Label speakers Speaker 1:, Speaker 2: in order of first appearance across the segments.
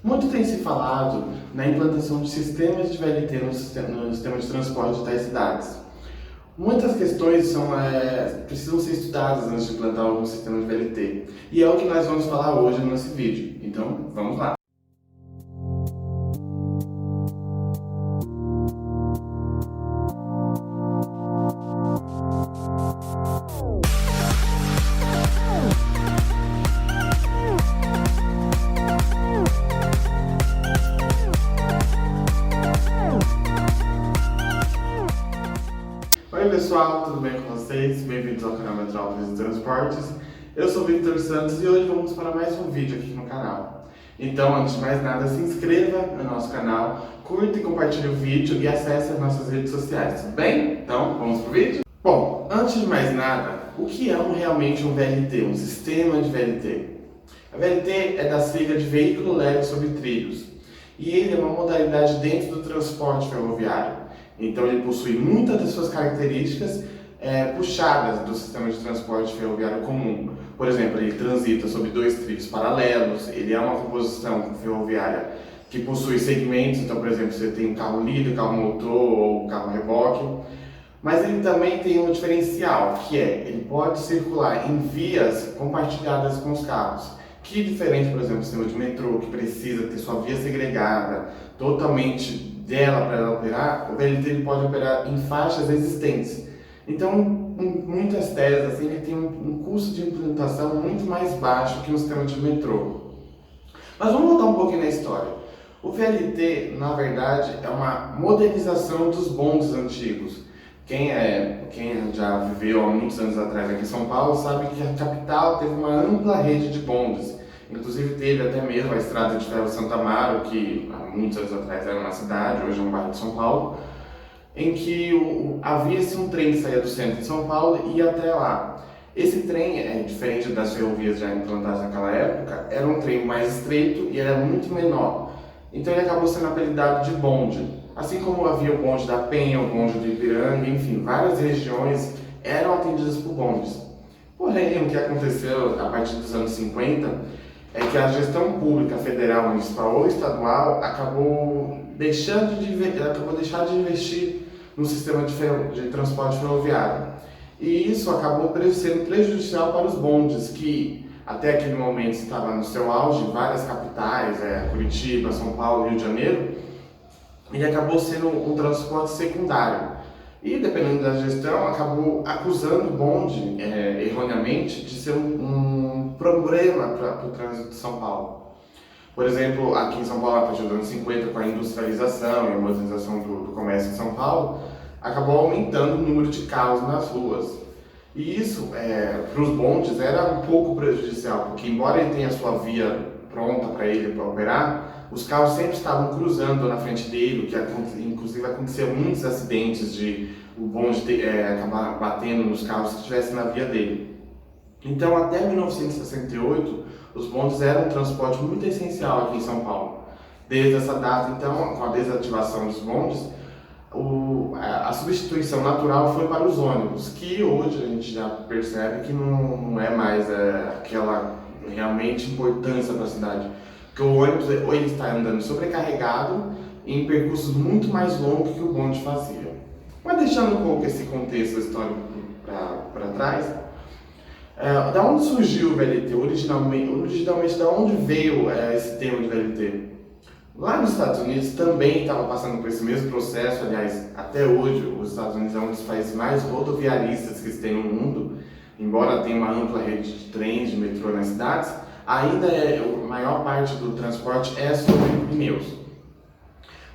Speaker 1: Muito tem se falado na implantação de sistemas de VLT no sistema de transporte das cidades. Muitas questões precisam ser estudadas antes de implantar algum sistema de VLT. E é o que nós vamos falar hoje no nosso vídeo. Então, vamos lá! Oi pessoal, tudo bem com vocês? Bem-vindos ao canal Metrópolis de Transportes. Eu sou Victor Santos e hoje vamos para mais um vídeo aqui no canal. Então, antes de mais nada, se inscreva no nosso canal, curta e compartilhe o vídeo e acesse as nossas redes sociais, tudo bem? Então, vamos pro vídeo? Bom, antes de mais nada, o que é realmente um VLT, um sistema de VLT? A VLT é da sigla de Veículo Leve sobre Trilhos e ele é uma modalidade dentro do transporte ferroviário. Então ele possui muitas das suas características puxadas do sistema de transporte ferroviário comum. Por exemplo, ele transita sobre dois trilhos paralelos, ele é uma composição ferroviária que possui segmentos, então por exemplo, você tem carro líder, carro motor ou carro reboque. Mas ele também tem um diferencial, que é, ele pode circular em vias compartilhadas com os carros. Que diferente, por exemplo, do sistema de metrô, que precisa ter sua via segregada, totalmente dela para ela operar, o VLT ele pode operar em faixas existentes. Então, em muitas teses, assim, ele tem um custo de implantação muito mais baixo que um sistema de metrô. Mas vamos voltar um pouquinho na história. O VLT, na verdade, é uma modernização dos bondes antigos. Quem já viveu há muitos anos atrás aqui em São Paulo sabe que a capital teve uma ampla rede de bondes. Inclusive teve até mesmo a estrada de ferro Santo Amaro, que há muitos anos atrás era uma cidade, hoje é um bairro de São Paulo, em que havia-se um trem que saía do centro de São Paulo e ia até lá. Esse trem, diferente das ferrovias já implantadas naquela época, era um trem mais estreito e era muito menor. Então ele acabou sendo apelidado de bonde. Assim como havia o bonde da Penha, o bonde do Ipiranga, enfim, várias regiões eram atendidas por bondes. Porém, o que aconteceu a partir dos anos 50 é que a gestão pública federal, municipal ou estadual acabou deixando de investir no sistema de transporte ferroviário. E isso acabou sendo prejudicial para os bondes, que até aquele momento estavam no seu auge em várias capitais, Curitiba, São Paulo, Rio de Janeiro, e acabou sendo um transporte secundário. E, dependendo da gestão, acabou acusando o bonde, erroneamente, de ser um problema para o trânsito de São Paulo. Por exemplo, aqui em São Paulo, a partir dos anos 50, com a industrialização e a modernização do comércio em São Paulo, acabou aumentando o número de carros nas ruas. E isso, para os bondes, era um pouco prejudicial, porque embora ele tenha a sua via pronta para ele para operar, os carros sempre estavam cruzando na frente dele, o que inclusive aconteceu muitos acidentes de o bonde acabar batendo nos carros que estivessem na via dele. Então, até 1968, os bondes eram um transporte muito essencial aqui em São Paulo. Desde essa data, então, com a desativação dos bondes, a substituição natural foi para os ônibus, que hoje a gente já percebe que não é mais aquela realmente importância para a cidade. Porque o ônibus, ou ele está andando sobrecarregado em percursos muito mais longos que o bonde fazia. Mas deixando um pouco esse contexto histórico para trás, da onde surgiu o VLT? Originalmente, da onde veio esse termo de VLT? Lá nos Estados Unidos também estava passando por esse mesmo processo, aliás, até hoje os Estados Unidos é um dos países mais rodoviaristas que se tem no mundo, embora tenha uma ampla rede de trens, de metrô nas cidades, ainda a maior parte do transporte é sobre pneus.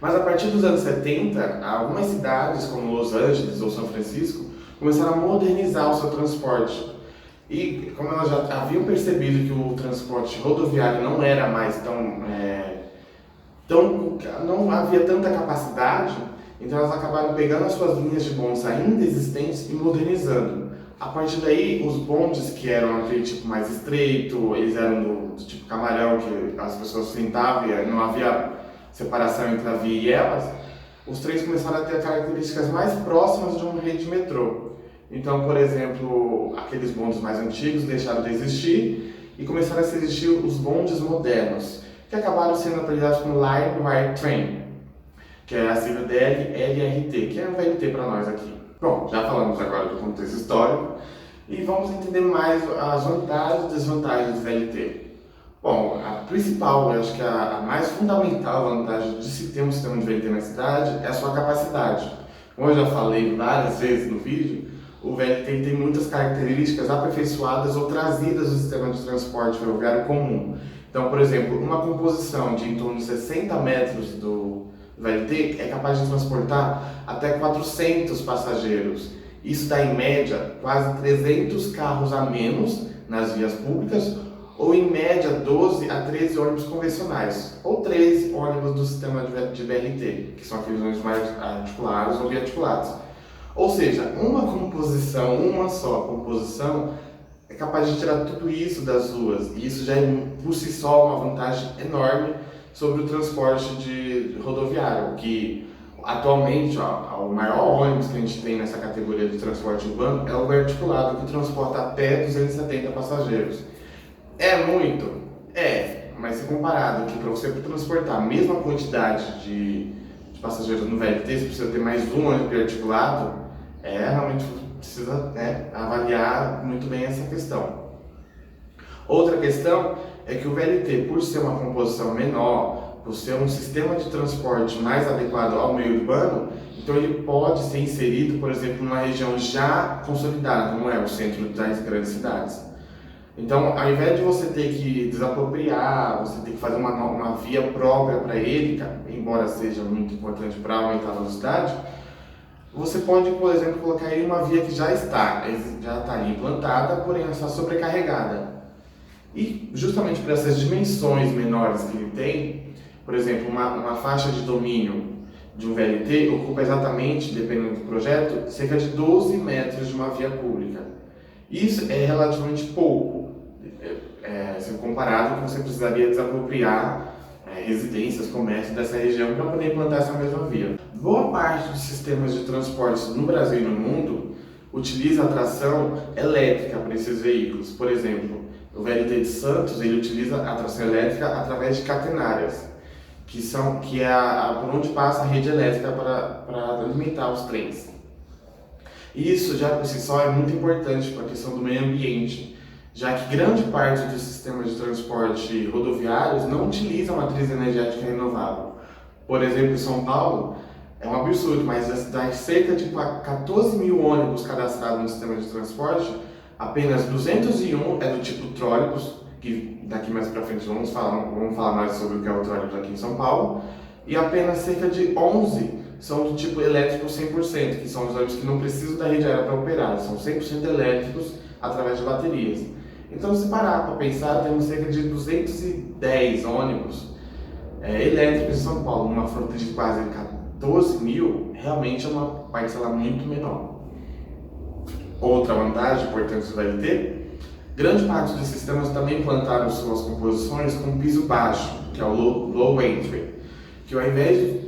Speaker 1: Mas a partir dos anos 70, algumas cidades como Los Angeles ou São Francisco começaram a modernizar o seu transporte. E como elas já haviam percebido que o transporte rodoviário não era mais não havia tanta capacidade, então elas acabaram pegando as suas linhas de bondes ainda existentes e modernizando. A partir daí, os bondes que eram aquele tipo mais estreito, eles eram do tipo camarão, que as pessoas sentavam e não havia separação entre a via e elas, os trens começaram a ter características mais próximas de uma rede de metrô. Então, por exemplo, aqueles bondes mais antigos deixaram de existir e começaram a existir os bondes modernos, que acabaram sendo apelidados como Light Rail Train, que é a sigla LRT, que é um VLT para nós aqui. Bom, já falamos agora do contexto histórico e vamos entender mais as vantagens e desvantagens do VLT. Bom, a principal, eu acho que a mais fundamental vantagem de se ter um sistema de VLT na cidade é a sua capacidade. Como eu já falei várias vezes no vídeo, o VLT tem muitas características aperfeiçoadas ou trazidas do sistema de transporte ferroviário comum. Então, por exemplo, uma composição de em torno de 60 metros do VLT é capaz de transportar até 400 passageiros. Isso dá, em média, quase 300 carros a menos nas vias públicas, ou em média 12 a 13 ônibus convencionais, ou 13 ônibus do sistema de VLT, que são aqueles ônibus mais articulados ou biarticulados. Ou seja, uma só composição é capaz de tirar tudo isso das ruas, e isso já é por si só uma vantagem enorme sobre o transporte rodoviário, que atualmente o maior ônibus que a gente tem nessa categoria de transporte urbano é o biarticulado, que transporta até 270 passageiros. É muito? É, mas se comparado que para você transportar a mesma quantidade de passageiros no VLT, você precisa ter mais um ônibus biarticulado, realmente precisa avaliar muito bem essa questão. Outra questão é que o VLT, por ser uma composição menor, por ser um sistema de transporte mais adequado ao meio urbano, então ele pode ser inserido, por exemplo, numa região já consolidada, como é o centro das grandes cidades. Então, ao invés de você ter que desapropriar, você ter que fazer uma via própria para ele, embora seja muito importante para aumentar a velocidade, você pode, por exemplo, colocar ele em uma via que já está ali implantada, porém está sobrecarregada. E justamente por essas dimensões menores que ele tem, por exemplo, uma faixa de domínio de um VLT ocupa exatamente, dependendo do projeto, cerca de 12 metros de uma via pública. Isso é relativamente pouco, se comparado com que você precisaria desapropriar residências, comércio dessa região para poder implantar essa mesma via. Boa parte dos sistemas de transportes no Brasil e no mundo utiliza a tração elétrica para esses veículos. Por exemplo, o VLT de Santos ele utiliza a tração elétrica através de catenárias, que é por onde passa a rede elétrica para alimentar os trens. Isso já por si só é muito importante para a questão do meio ambiente, já que grande parte dos sistemas de transporte rodoviários não utilizam a matriz energética renovável. Por exemplo, em São Paulo, é um absurdo, mas das cerca de 14 mil ônibus cadastrados no sistema de transporte, apenas 201 é do tipo trólebus, que daqui mais para frente vamos falar mais sobre o que é o trólebus aqui em São Paulo, e apenas cerca de 11 são do tipo elétrico 100%, que são os ônibus que não precisam da rede aérea para operar, são 100% elétricos através de baterias. Então, se parar para pensar, temos cerca de 210 ônibus elétricos em São Paulo, uma frota de quase 14 mil, realmente é uma parcela muito menor. Outra vantagem importante do VLT, grande parte dos sistemas também implantaram suas composições com piso baixo, que é o low entry, que ao invés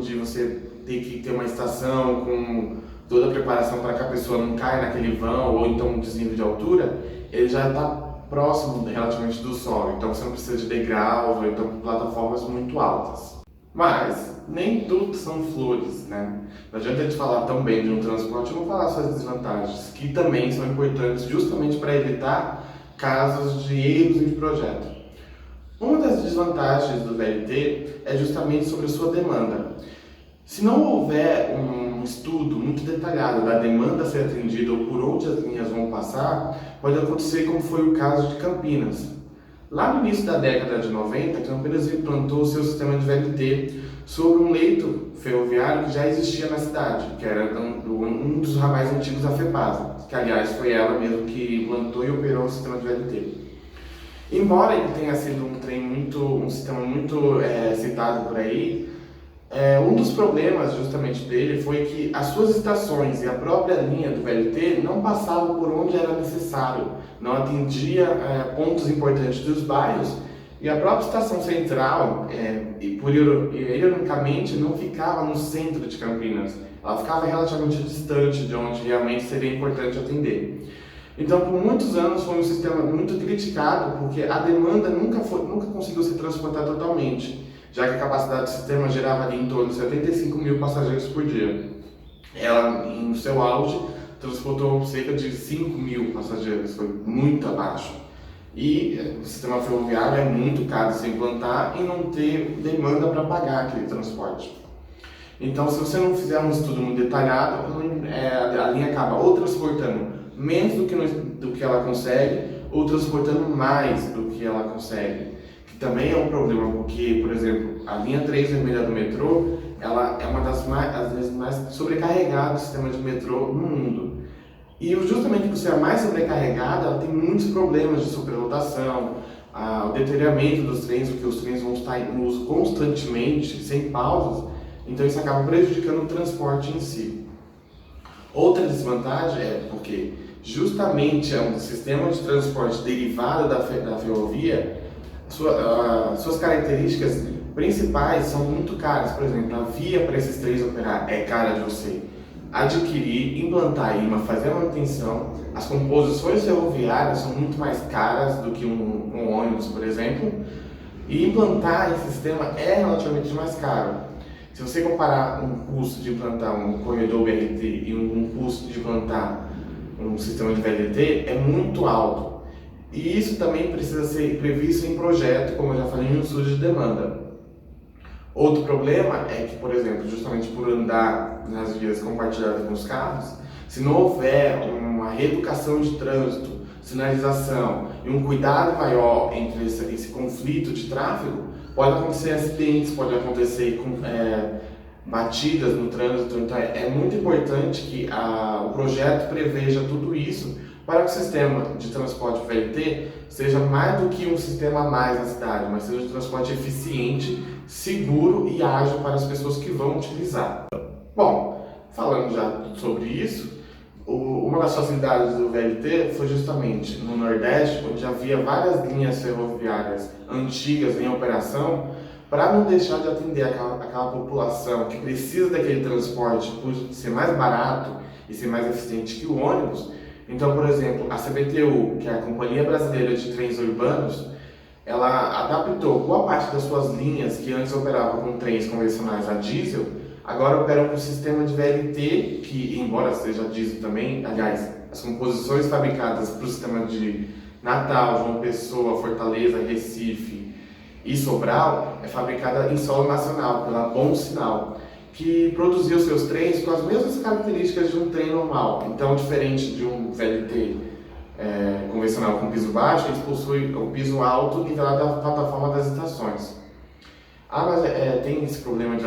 Speaker 1: de você ter que ter uma estação com toda a preparação para que a pessoa não caia naquele vão ou então um desnível de altura, ele já está próximo relativamente do solo, então você não precisa de degraus ou então plataformas muito altas. Mas nem tudo são flores, né? Não adianta a gente falar tão bem de um transporte e não falar suas desvantagens, que também são importantes justamente para evitar casos de erros de projeto. Uma das desvantagens do VLT é justamente sobre a sua demanda. Se não houver um estudo muito detalhado da demanda a ser atendida ou por onde as linhas vão passar, pode acontecer como foi o caso de Campinas. Lá no início da década de 90, Campinas implantou o seu sistema de VLT sobre um leito ferroviário que já existia na cidade, que era um dos ramais antigos da FEPASA, que aliás foi ela mesma que implantou e operou o sistema de VLT. Embora ele tenha sido um sistema muito citado por aí, um dos problemas justamente dele foi que as suas estações e a própria linha do VLT não passavam por onde era necessário, não atendia pontos importantes dos bairros, e a própria estação central, ironicamente, não ficava no centro de Campinas, ela ficava relativamente distante de onde realmente seria importante atender. Então, por muitos anos foi um sistema muito criticado, porque a demanda nunca conseguiu se transportar totalmente, já que a capacidade do sistema gerava ali em torno de 75 mil passageiros por dia. Ela, em seu auge, transportou cerca de 5 mil passageiros, foi muito abaixo. E o sistema ferroviário é muito caro de se implantar e não ter demanda para pagar aquele transporte. Então, se você não fizer um estudo muito detalhado, a linha acaba ou transportando menos do que ela consegue, ou transportando mais do que ela consegue. Que também é um problema, porque, por exemplo, a linha 3 vermelha do metrô, ela é uma das às vezes mais sobrecarregadas do sistema de metrô no mundo. E justamente por ser a mais sobrecarregada, ela tem muitos problemas de superlotação, o deterioramento dos trens, porque os trens vão estar em uso constantemente, sem pausas, então isso acaba prejudicando o transporte em si. Outra desvantagem é porque justamente é um sistema de transporte derivado da ferrovia, suas características principais são muito caras. Por exemplo, a via para esses trens operar é cara de você adquirir, implantar IMA, fazer a manutenção. As composições ferroviárias são muito mais caras do que um ônibus, por exemplo, e implantar esse sistema é relativamente mais caro. Se você comparar um custo de implantar um corredor BRT e um custo de implantar um sistema de VLT, é muito alto. E isso também precisa ser previsto em projeto, como eu já falei, em um estudo de demanda. Outro problema é que, por exemplo, justamente por andar nas vias compartilhadas com os carros, se não houver uma reeducação de trânsito, sinalização e um cuidado maior entre esse conflito de tráfego, pode acontecer acidentes, pode acontecer batidas no trânsito. Então é muito importante que o projeto preveja tudo isso para que o sistema de transporte VLT seja mais do que um sistema a mais na cidade, mas seja um transporte eficiente, seguro e ágil para as pessoas que vão utilizar. Bom, falando já sobre isso, uma das facilidades do VLT foi justamente no Nordeste, onde havia várias linhas ferroviárias antigas em operação, para não deixar de atender aquela população que precisa daquele transporte por ser mais barato e ser mais eficiente que o ônibus. Então, por exemplo, a CBTU, que é a Companhia Brasileira de Trens Urbanos, ela adaptou boa parte das suas linhas que antes operavam com trens convencionais a diesel, agora operam com o sistema de VLT, que, embora seja diesel também, aliás, as composições fabricadas para o sistema de Natal, João Pessoa, Fortaleza, Recife e Sobral, é fabricada em solo nacional, pela Bom Sinal, que produziu seus trens com as mesmas características de um trem normal. Então, diferente de um VLT convencional com piso baixo, eles possuem o piso alto nivelado da plataforma das estações. Mas tem esse problema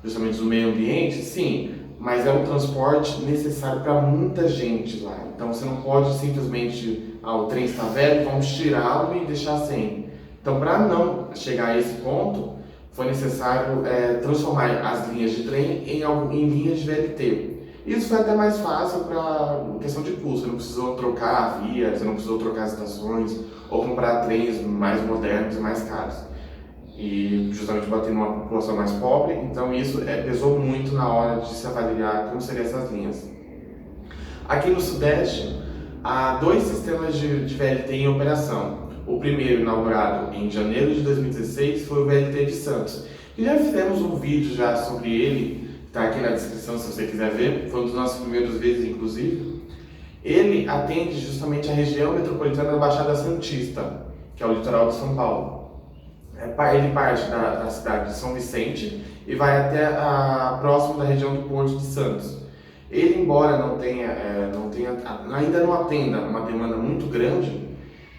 Speaker 1: justamente do meio ambiente? Sim, mas é um transporte necessário para muita gente lá. Então você não pode simplesmente, o trem está velho, vamos tirá-lo e deixar sem. Então, para não chegar a esse ponto, foi necessário transformar as linhas de trem em linhas de VLT. Isso foi até mais fácil para questão de custo. Você não precisou trocar a via, você não precisou trocar as estações ou comprar trens mais modernos e mais caros. E justamente batendo numa população mais pobre, então isso pesou muito na hora de se avaliar como seriam essas linhas. Aqui no Sudeste, há 2 sistemas de VLT em operação. O primeiro, inaugurado em janeiro de 2016, foi o VLT de Santos. E já fizemos um vídeo já sobre ele, está aqui na descrição se você quiser ver, foi um dos nossos primeiros vídeos, inclusive. Ele atende justamente a região metropolitana da Baixada Santista, que é o litoral de São Paulo. Ele parte da cidade de São Vicente e vai até próximo da região do Porto de Santos. Ele, embora ainda não atenda uma demanda muito grande,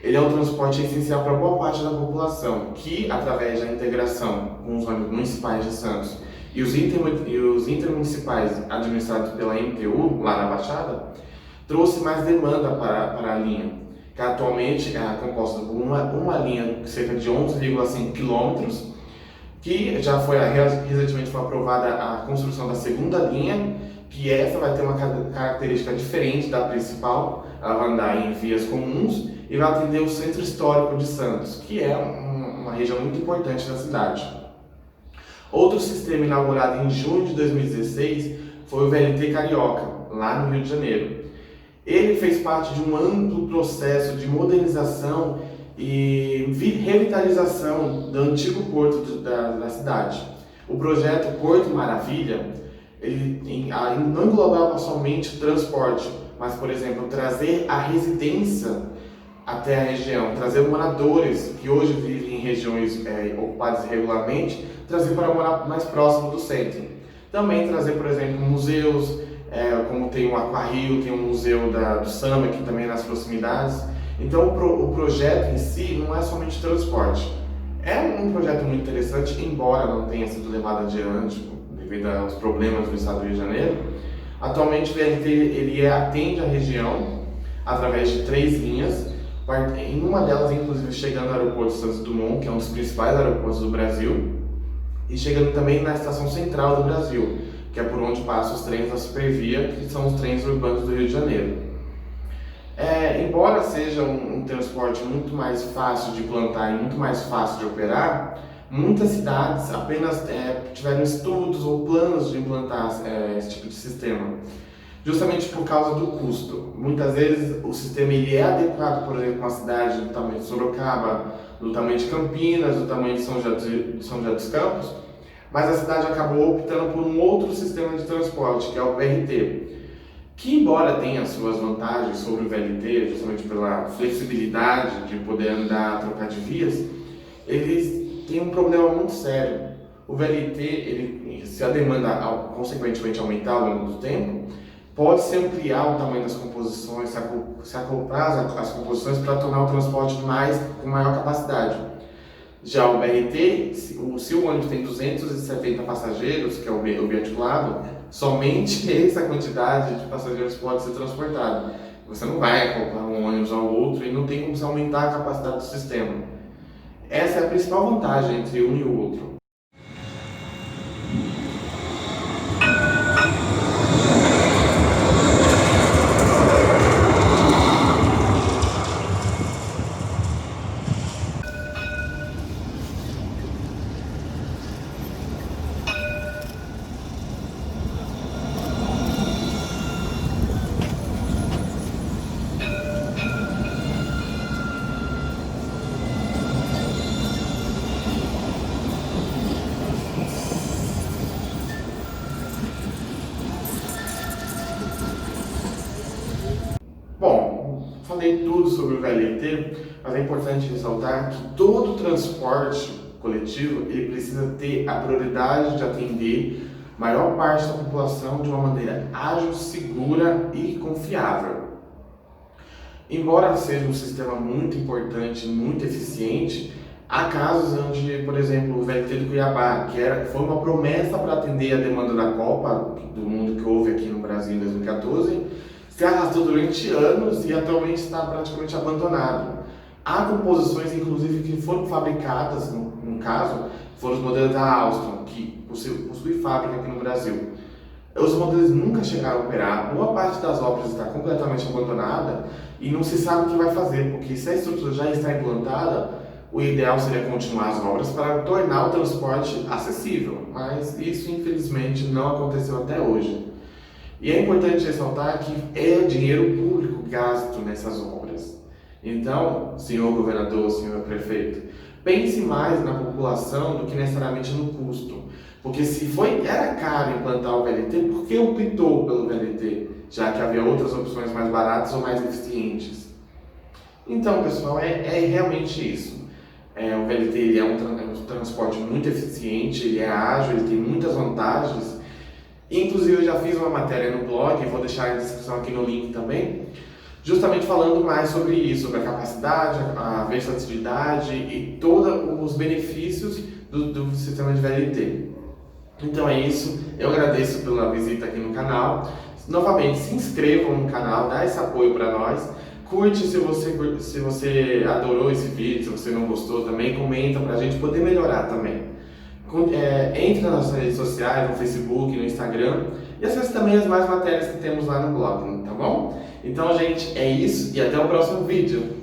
Speaker 1: ele é um transporte essencial para boa parte da população, que, através da integração com os ônibus municipais de Santos e os intermunicipais administrados pela MTU, lá na Baixada, trouxe mais demanda para a linha, que atualmente é composta por uma linha de cerca de 11,5 km, que já recentemente foi aprovada a construção da segunda linha, que essa vai ter uma característica diferente da principal. Ela vai andar em vias comuns e vai atender o centro histórico de Santos, que é uma região muito importante da cidade. Outro sistema inaugurado em junho de 2016 foi o VLT Carioca, lá no Rio de Janeiro. Ele fez parte de um amplo processo de modernização e revitalização do antigo porto da cidade. O projeto Porto Maravilha, ele não englobava somente o transporte, mas, por exemplo, trazer a residência até a região, trazer moradores que hoje vivem em regiões ocupadas irregularmente, trazer para morar mais próximo do centro. Também trazer, por exemplo, museus, como tem o Aquarrio, tem o Museu do Samba, que também é nas proximidades. Então o projeto em si não é somente transporte. É um projeto muito interessante, embora não tenha sido levado adiante devido aos problemas do estado do Rio de Janeiro. Atualmente o VLT ele atende a região através de 3 linhas, em uma delas inclusive chegando ao aeroporto Santos Dumont, que é um dos principais aeroportos do Brasil, e chegando também na Estação Central do Brasil, que é por onde passam os trens da Supervia, que são os trens urbanos do Rio de Janeiro. Embora seja um transporte muito mais fácil de implantar e muito mais fácil de operar, muitas cidades apenas tiveram estudos ou planos de implantar esse tipo de sistema, justamente por causa do custo. Muitas vezes o sistema ele é adequado, por exemplo, a uma cidade do tamanho de Sorocaba, do tamanho de Campinas, do tamanho de São José dos Campos, mas a cidade acabou optando por um outro sistema de transporte, que é o BRT, que, embora tenha suas vantagens sobre o VLT, justamente pela flexibilidade de poder andar, trocar de vias, eles têm um problema muito sério. O VLT, se a demanda consequentemente aumentar ao longo do tempo, pode-se ampliar o tamanho das composições, se acoplar as composições para tornar o transporte com maior capacidade. Já o BRT, se o ônibus tem 270 passageiros, que é o biarticulado, somente essa quantidade de passageiros pode ser transportada. Você não vai acoplar um ônibus ao outro e não tem como se aumentar a capacidade do sistema. Essa é a principal vantagem entre um e o outro. Bom, falei tudo sobre o VLT, mas é importante ressaltar que todo transporte coletivo ele precisa ter a prioridade de atender a maior parte da população de uma maneira ágil, segura e confiável. Embora seja um sistema muito importante, muito eficiente, há casos onde, por exemplo, o VLT do Cuiabá, foi uma promessa para atender a demanda da Copa do Mundo que houve aqui no Brasil em 2014, se arrastou durante anos e atualmente está praticamente abandonado. Há composições, inclusive, que foram fabricadas, no caso, foram os modelos da Alstom, que possui fábrica aqui no Brasil. Os modelos nunca chegaram a operar, boa parte das obras está completamente abandonada e não se sabe o que vai fazer, porque se a estrutura já está implantada, o ideal seria continuar as obras para tornar o transporte acessível, mas isso infelizmente não aconteceu até hoje. E é importante ressaltar que é dinheiro público gasto nessas obras. Então, senhor governador, senhor prefeito, pense mais na população do que necessariamente no custo. Porque se era caro implantar o VLT, por que optou pelo VLT? Já que havia outras opções mais baratas ou mais eficientes. Então, pessoal, é realmente isso. O VLT ele é um transporte muito eficiente, ele é ágil, ele tem muitas vantagens. Inclusive, eu já fiz uma matéria no blog, vou deixar a descrição aqui no link também, justamente falando mais sobre isso, sobre a capacidade, a versatilidade e todos os benefícios do sistema de VLT. Então é isso, eu agradeço pela visita aqui no canal. Novamente, se inscrevam no canal, dá esse apoio para nós. Curte se você adorou esse vídeo, se você não gostou também, comenta para a gente poder melhorar também. Entre nas nossas redes sociais, no Facebook, no Instagram, e acesse também as mais matérias que temos lá no blog, tá bom? Então, gente, é isso e até o próximo vídeo.